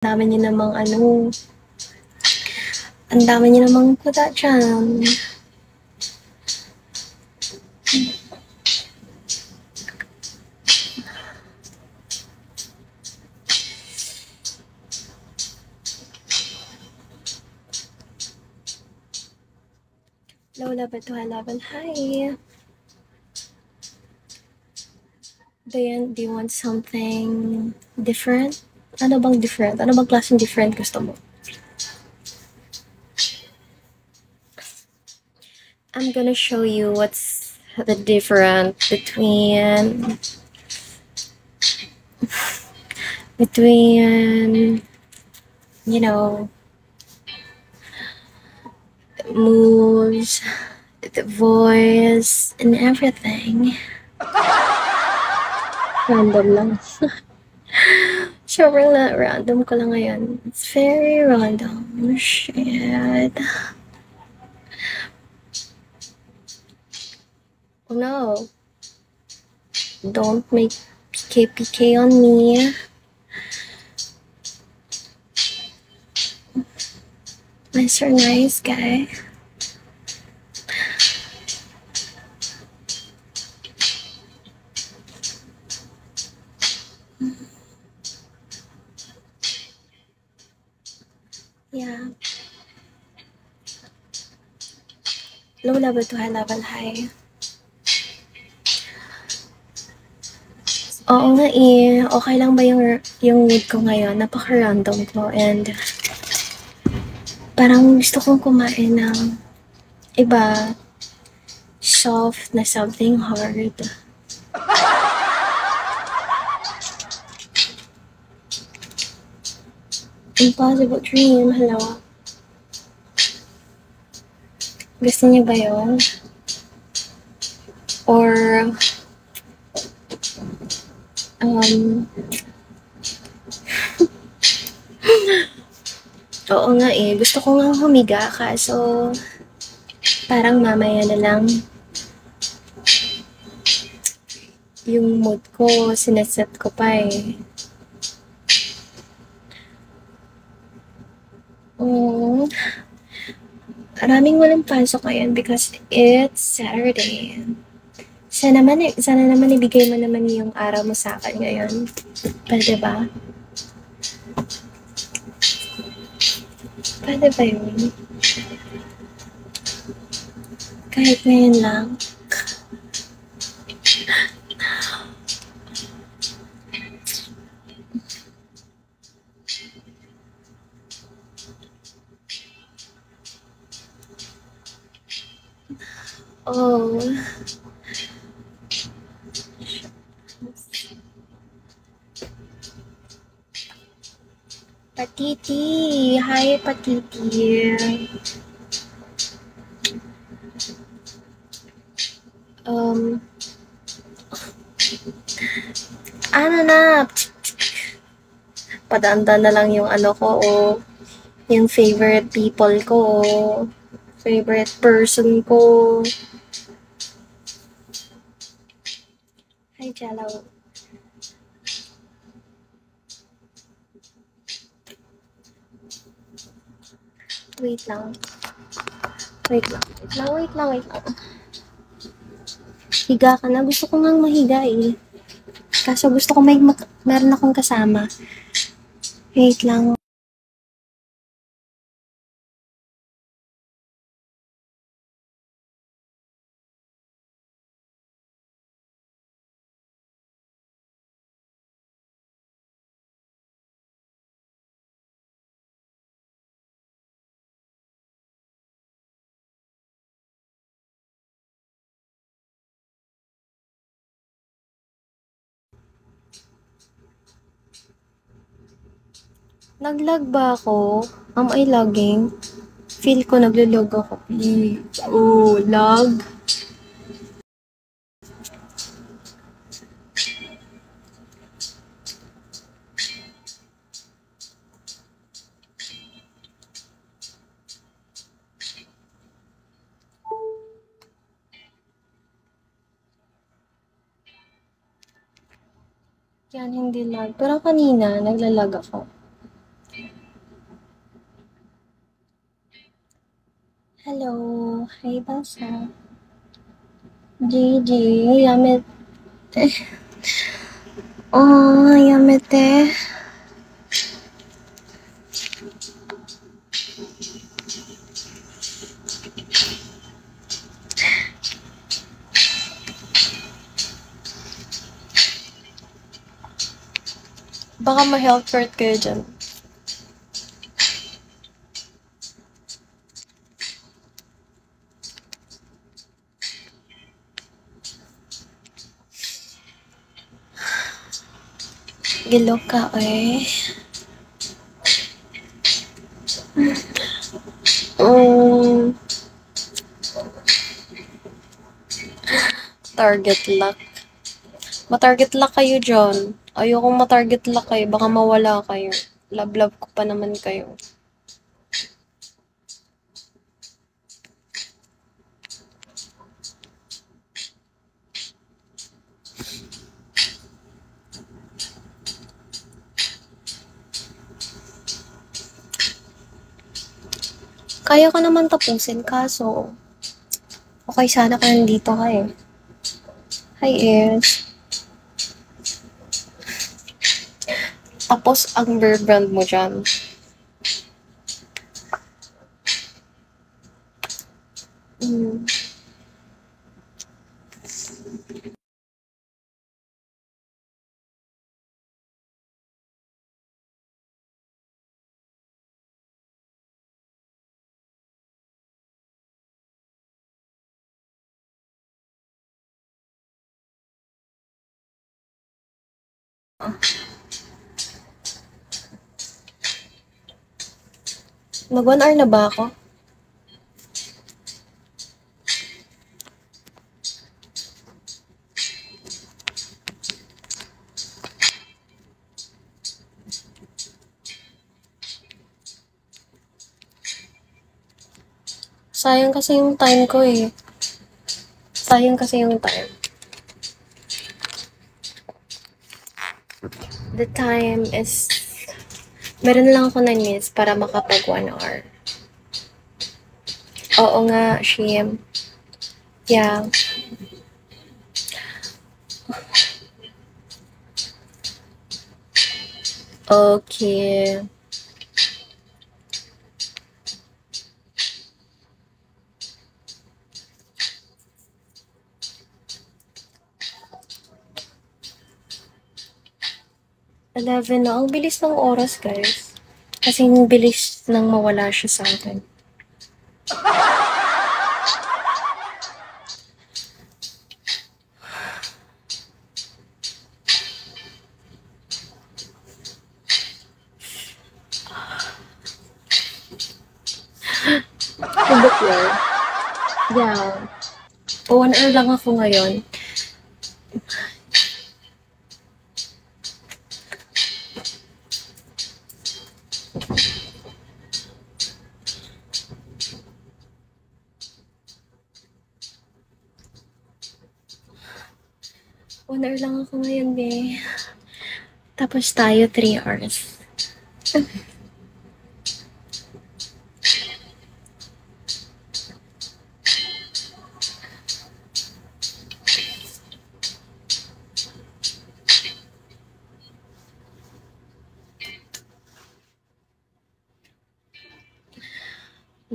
Dami niyo namang ang dami niyo namang kuda dyan. Low level to high level. Hi. Do you want something different? Ano bang different? Ano bang klaseng different gusto mo? I'm gonna show you what's the difference between you know, moves, the voice, and everything. Random lang. Sobrang random ko lang ngayon. It's very random. Shit. Oh no. Don't make PK on me. Mr. Nice Guy. Yeah. Low level to high level high. Oo nga eh. Okay lang ba yung mood ko ngayon? Napaka-random ko and parang gusto kong kumain ng iba. Soft na something hard. Impossible Dream. Hello. Gusto niyo ba yun? Or oo nga eh. Gusto ko nga humiga kaso parang mamaya na lang yung mood ko, sineset ko pa eh. Maraming walang pasok ngayon because it's Saturday. Sana naman ibigay mo naman yung araw mo sa akin ngayon. Pwede ba? Pwede ba yun? Kahit ngayon lang. Oh. Patiti. Hi, Patiti. Ano na? Padanda na lang yung ano ko o yung favorite people ko o favorite person ko. Hi, Jello. Wait lang. Higa ka na. Gusto ko ngang mahiga eh. Kaso gusto ko meron akong kasama. Wait lang. Nag-lag ba ako? Am I lagging? Feel ko naglo-log ako. Oh, lag. Yan, hindi lag. Pero kanina, naglalag ako. Hello. Hi, Basa. Gigi, Yamete. Oh, Yamete. Baka ma-health cart kayo dyan. Gilok ka, eh. Target lock. Ma-target lock kayo dyan. Ayokong ma-target lock kayo. Baka mawala kayo. Love-love ko pa naman kayo. Kaya ko naman tapusin, kaso okay sana ka nandito ka eh. Hi, Ish. Tapos ang bear brand mo dyan. Mm. Mag 1 hour na ba ako? Sayang kasi yung time ko eh. Sayang kasi yung time. The time is... Meron lang ako 9 minutes para makapag 1 hour. Oo nga, Shim. Yeah. Okay. Eleven na. Ang bilis ng oras, guys. Kasi yung bilis nang mawala siya sa akin. Kubot yun. Yeah. 1 hour lang ako ngayon. One hour lang ako ngayon, be. Tapos tayo 3 hours.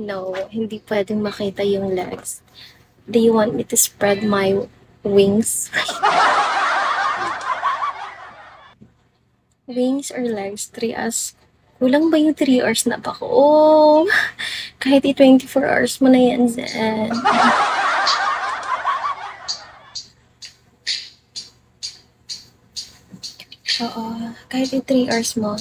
No, hindi pwedeng makita yung legs. Do you want me to spread my wings? Wings or legs? 3 hours. Kulang ba yung 3 hours na ba ko? Oh, kahit i-24 hours mo na yan, Zen. Oo, kahit i-3 hours mo.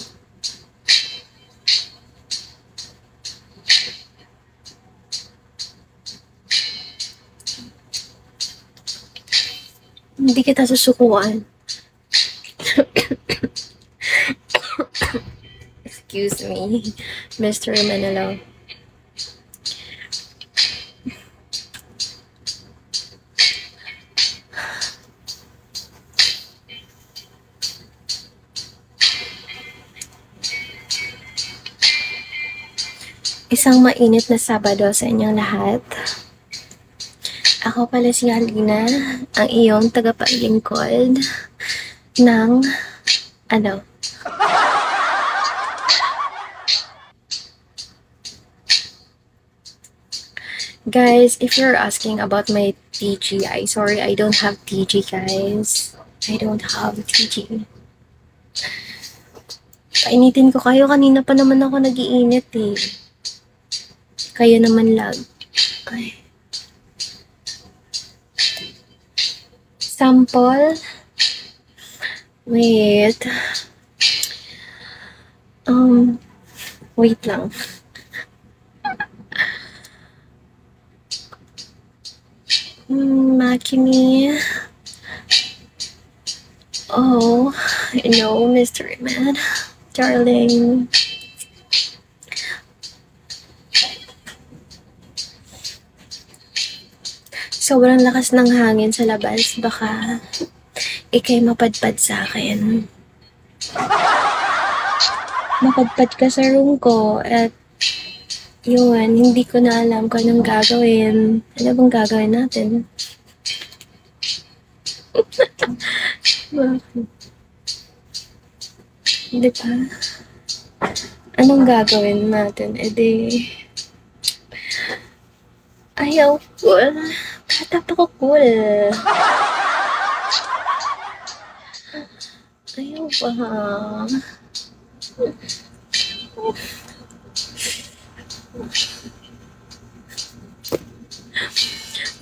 Hindi kita susukuan. Excuse me, Mr. Manalo. Isang mainit na Sabado sa inyong lahat. Ako pala si Halina, ang iyong tagapaglingkod ng ano. Guys, if you're asking about my TG, sorry, I don't have TG, guys. I don't have TG. Painitin ko kayo, kanina pa naman ako nag-iinit eh. Kayo naman lang. Ay. Sample. Wait. Wait lang. Makimi. Oh, no, mystery man. Darling. Sobrang lakas ng hangin sa labas. Baka ikay mapadpad sa akin. Mapadpad ka sa room ko at yun, hindi ko na alam kung anong gagawin. Ano bang gagawin natin? Bakit? Di ba? Anong gagawin natin? E di... Ayaw, cool. Bata pa ko, cool. Ayaw ba?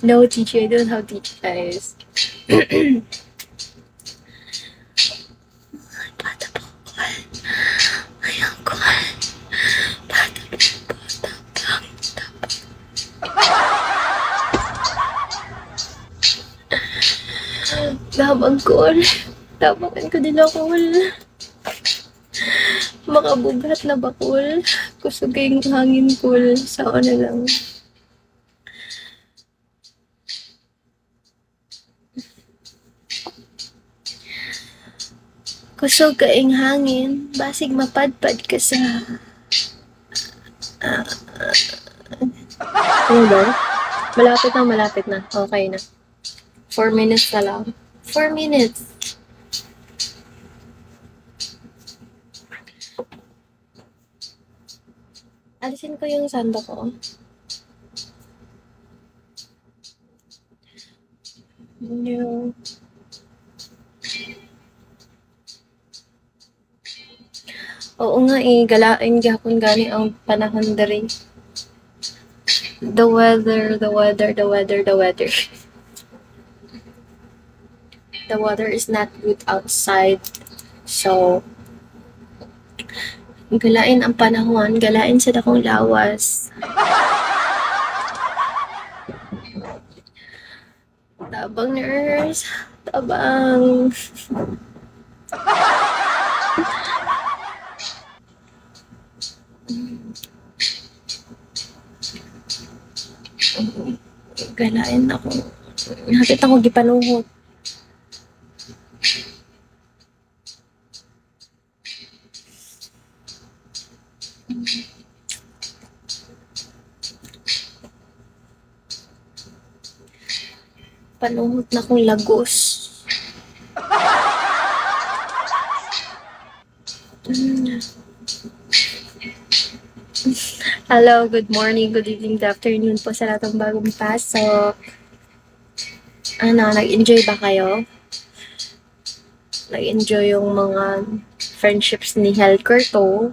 No, TG, I don't have TG, guys. Bata pa ko, cool. Ayaw, cool. Bata pa. Dabang cool. Dabangan ko din ako, cool. Makabugat na bakul. Kusugay ng hangin, cool. Sao na lang. Kusog kaing hangin. Basig mapadpad ka sa... Ano ba? Malapit na. Okay na. 4 minutes na lang. 4 minutes. Alisin ko yung sando ko. No. Oo nga eh, galain gahapon gani ang panahon diri. The weather. The weather is not good outside. So, galain ang panahon, galain sa dakong lawas. Tabang nurse, tabang. Galain ako. Hatid ako gipanuhot. Panuhot na kong lagos. Hello, good morning, good evening, good afternoon po sa lahat ng bagong pasok. Nag-enjoy ba kayo? Nag-enjoy yung mga friendships ni Helker to.